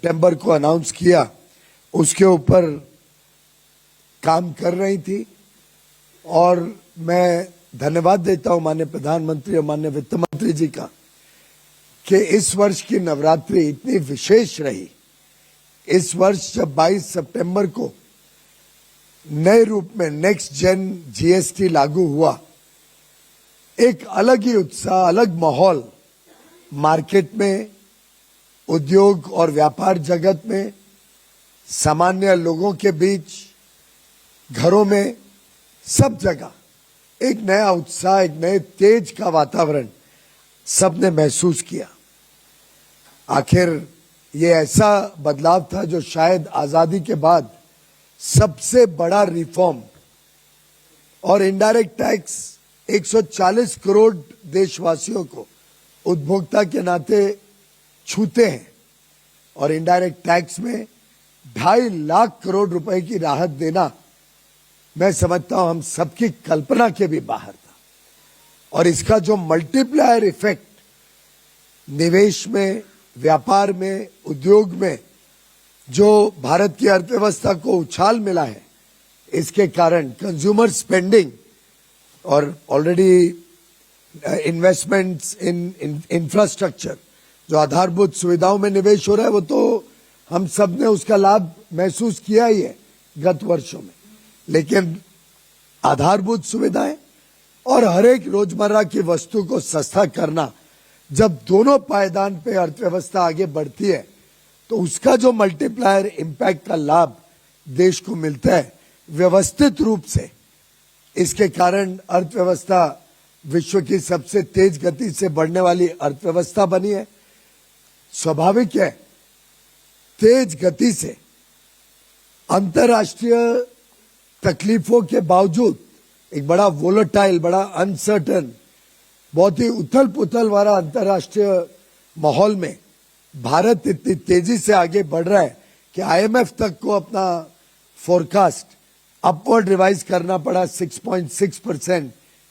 सितंबर को अनाउंस किया उसके ऊपर काम कर रही थी और मैं धन्यवाद देता हूं माननीय प्रधानमंत्री और माननीय वित्त मंत्री जी का कि इस वर्ष की नवरात्रि इतनी विशेष रही। इस वर्ष जब 22 सितंबर को नए रूप में नेक्स्ट जेन जीएसटी लागू हुआ, एक अलग ही उत्साह, अलग माहौल मार्केट में, उद्योग और व्यापार जगत में, सामान्य लोगों के बीच, घरों में, सब जगह एक नया उत्साह, एक नए तेज का वातावरण सबने महसूस किया। आखिर ये ऐसा बदलाव था जो शायद आजादी के बाद सबसे बड़ा रिफॉर्म, और इनडायरेक्ट टैक्स 140 करोड़ देशवासियों को उपभोक्ता के नाते छूते हैं और इनडायरेक्ट टैक्स में 2.5 लाख करोड़ रुपए की राहत देना, मैं समझता हूं हम सबकी कल्पना के भी बाहर था। और इसका जो मल्टीप्लायर इफेक्ट निवेश में, व्यापार में, उद्योग में जो भारत की अर्थव्यवस्था को उछाल मिला है, इसके कारण कंज्यूमर स्पेंडिंग और ऑलरेडी इन्वेस्टमेंट्स इन इंफ्रास्ट्रक्चर, जो आधारभूत सुविधाओं में निवेश हो रहा है, वो तो हम सब ने उसका लाभ महसूस किया ही है गत वर्षों में। लेकिन आधारभूत सुविधाएं और हर एक रोजमर्रा की वस्तु को सस्ता करना, जब दोनों पायदान पे अर्थव्यवस्था आगे बढ़ती है तो उसका जो मल्टीप्लायर इम्पैक्ट का लाभ देश को मिलता है व्यवस्थित रूप से, इसके कारण अर्थव्यवस्था विश्व की सबसे तेज गति से बढ़ने वाली अर्थव्यवस्था बनी है। स्वाभाविक है, तेज गति से अंतर्राष्ट्रीय तकलीफों के बावजूद एक बड़ा वोलेटाइल, बड़ा अनसर्टन, बहुत ही उथल पुथल वाला अंतर्राष्ट्रीय माहौल में भारत इतनी तेजी से आगे बढ़ रहा है कि आईएमएफ तक को अपना फोरकास्ट अपवर्ड रिवाइज करना पड़ा 6.6%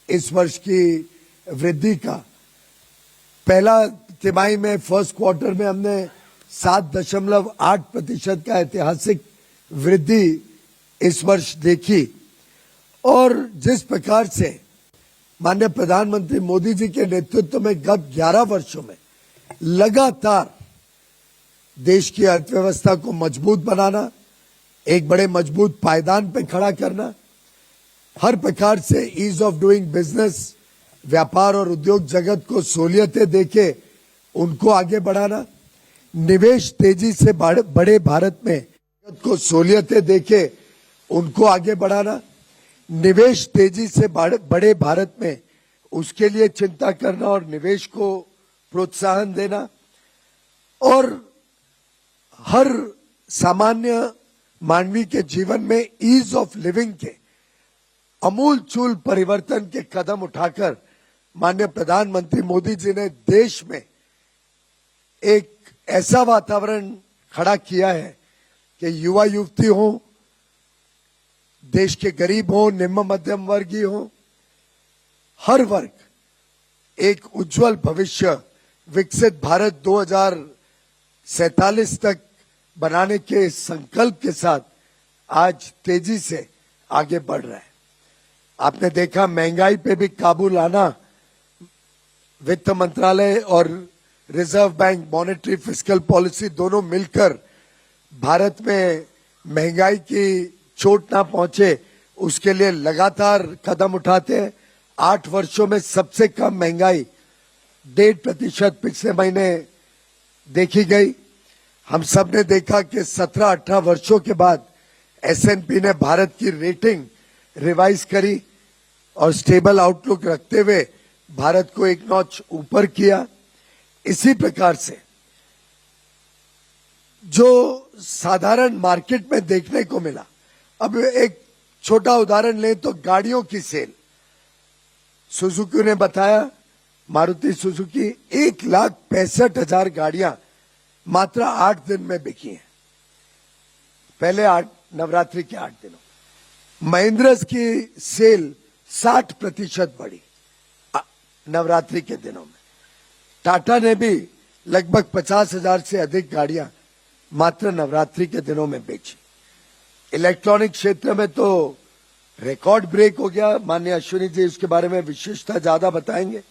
इस वर्ष की वृद्धि का। पहला तिमाही में, फर्स्ट क्वार्टर में हमने 7.8% का ऐतिहासिक वृद्धि इस वर्ष देखी। और जिस प्रकार से माननीय प्रधानमंत्री मोदी जी के नेतृत्व में गत 11 वर्षों में लगातार देश की अर्थव्यवस्था को मजबूत बनाना, एक बड़े मजबूत पायदान पे खड़ा करना, हर प्रकार से ईज ऑफ डूइंग बिजनेस, व्यापार और उद्योग जगत को सहूलियतें देके उनको आगे बढ़ाना, निवेश तेजी से बड़े भारत में को सहूलियतें देके उनको आगे बढ़ाना, निवेश तेजी से बड़े भारत में उसके लिए चिंता करना और निवेश को प्रोत्साहन देना, और हर सामान्य मानवी के जीवन में ईज ऑफ लिविंग के अमूलचूल परिवर्तन के कदम उठाकर माननीय प्रधानमंत्री मोदी जी ने देश में एक ऐसा वातावरण खड़ा किया है कि युवा युवती हो, देश के गरीब हो, निम्न मध्यम वर्गीय हो, हर वर्ग एक उज्जवल भविष्य, विकसित भारत 2047 तक बनाने के संकल्प के साथ आज तेजी से आगे बढ़ रहा है। आपने देखा महंगाई पे भी काबू लाना, वित्त मंत्रालय और reserve bank monetary fiscal policy दोनों मिलकर भारत में महंगाई की चोट ना पहुंचे उसके लिए लगातार कदम उठाते हैं। 8 वर्षों में सबसे कम महंगाई 1.5% पिछले महीने देखी गई। हम सब ने देखा कि 17-18 वर्षों के बाद एसएनपी ने भारत की रेटिंग रिवाइज करी और स्टेबल आउटलुक रखते हुए भारत को एक नॉच ऊपर किया। इसी प्रकार से जो साधारण मार्केट में देखने को मिला, अब एक छोटा उदाहरण लें तो गाड़ियों की सेल, सुजुकी ने बताया, मारुति सुजुकी 1,65,000 गाड़ियां मात्र 8 दिन में बिकी हैं, पहले नवरात्रि के 8 दिनों। महिंद्रा की सेल 60% बढ़ी नवरात्रि के दिनों में। टाटा ने भी लगभग 50,000 से अधिक गाड़ियां मात्र नवरात्रि के दिनों में बेची। इलेक्ट्रॉनिक क्षेत्र में तो रिकॉर्ड ब्रेक हो गया। माननीय अश्विनी जी इसके बारे में विशेषता ज्यादा बताएंगे।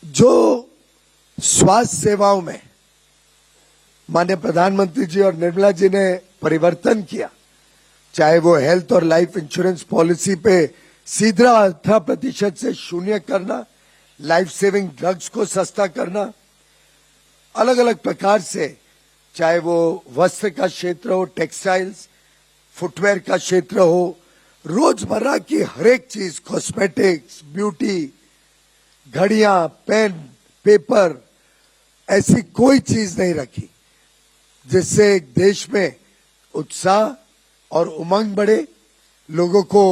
जो स्वास्थ्य सेवाओं में माननीय प्रधानमंत्री जी और निर्मला जी ने परिवर्तन किया, चाहे वो हेल्थ और लाइफ इंश्योरेंस पॉलिसी पे सीधा 18% से शून्य करना, लाइफ सेविंग ड्रग्स को सस्ता करना, अलग अलग प्रकार से, चाहे वो वस्त्र का क्षेत्र हो, टेक्सटाइल्स, फुटवेयर का क्षेत्र हो, रोजमर्रा की हर एक चीज, कॉस्मेटिक्स, ब्यूटी, घड़ियां, पेन, पेपर, ऐसी कोई चीज नहीं रखी जिससे एक देश में उत्साह और उमंग बढ़े, लोगों को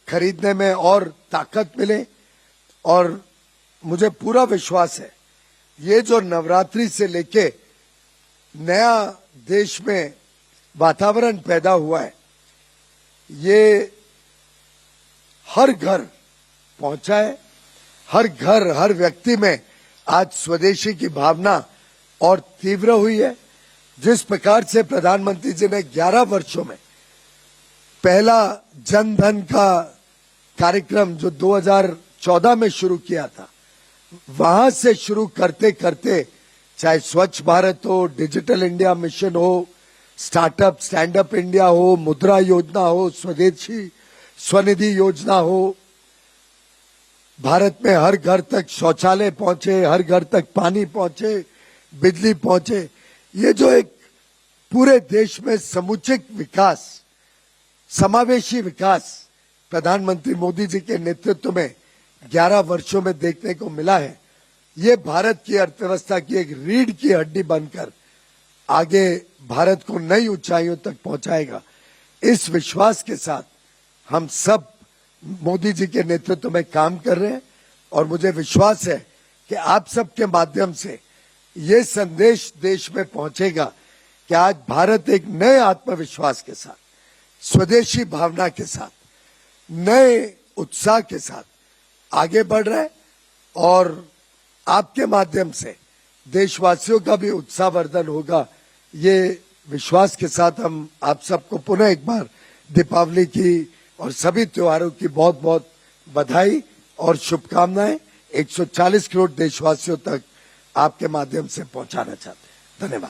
खरीदने में और ताकत मिले। और मुझे पूरा विश्वास है ये जो नवरात्रि से लेके नया देश में वातावरण पैदा हुआ है, ये हर घर पहुंचा है। हर घर, हर व्यक्ति में आज स्वदेशी की भावना और तीव्र हुई है। जिस प्रकार से प्रधानमंत्री जी ने 11 वर्षों में पहला जन धन का कार्यक्रम जो 2014 में शुरू किया था, वहां से शुरू करते करते चाहे स्वच्छ भारत हो, डिजिटल इंडिया मिशन हो, स्टार्टअप स्टैंड अप इंडिया हो, मुद्रा योजना हो, स्वदेशी स्वनिधि योजना हो, भारत में हर घर तक शौचालय पहुंचे, हर घर तक पानी पहुंचे, बिजली पहुंचे, ये जो एक पूरे देश में समुचित विकास, समावेशी विकास प्रधानमंत्री मोदी जी के नेतृत्व में 11 वर्षों में देखने को मिला है, ये भारत की अर्थव्यवस्था की एक रीढ़ की हड्डी बनकर आगे भारत को नई ऊंचाइयों तक पहुंचाएगा। इस विश्वास के साथ हम सब मोदी जी के नेतृत्व में काम कर रहे हैं और मुझे विश्वास है कि आप सबके माध्यम से ये संदेश देश में पहुंचेगा कि आज भारत एक नए आत्मविश्वास के साथ, स्वदेशी भावना के साथ, नए उत्साह के साथ आगे बढ़ रहा है। और आपके माध्यम से देशवासियों का भी उत्साहवर्धन होगा, ये विश्वास के साथ हम आप सबको पुनः एक बार दीपावली की और सभी त्योहारों की बहुत बहुत बधाई और शुभकामनाएं 140 करोड़ देशवासियों तक आपके माध्यम से पहुंचाना चाहते हैं। धन्यवाद।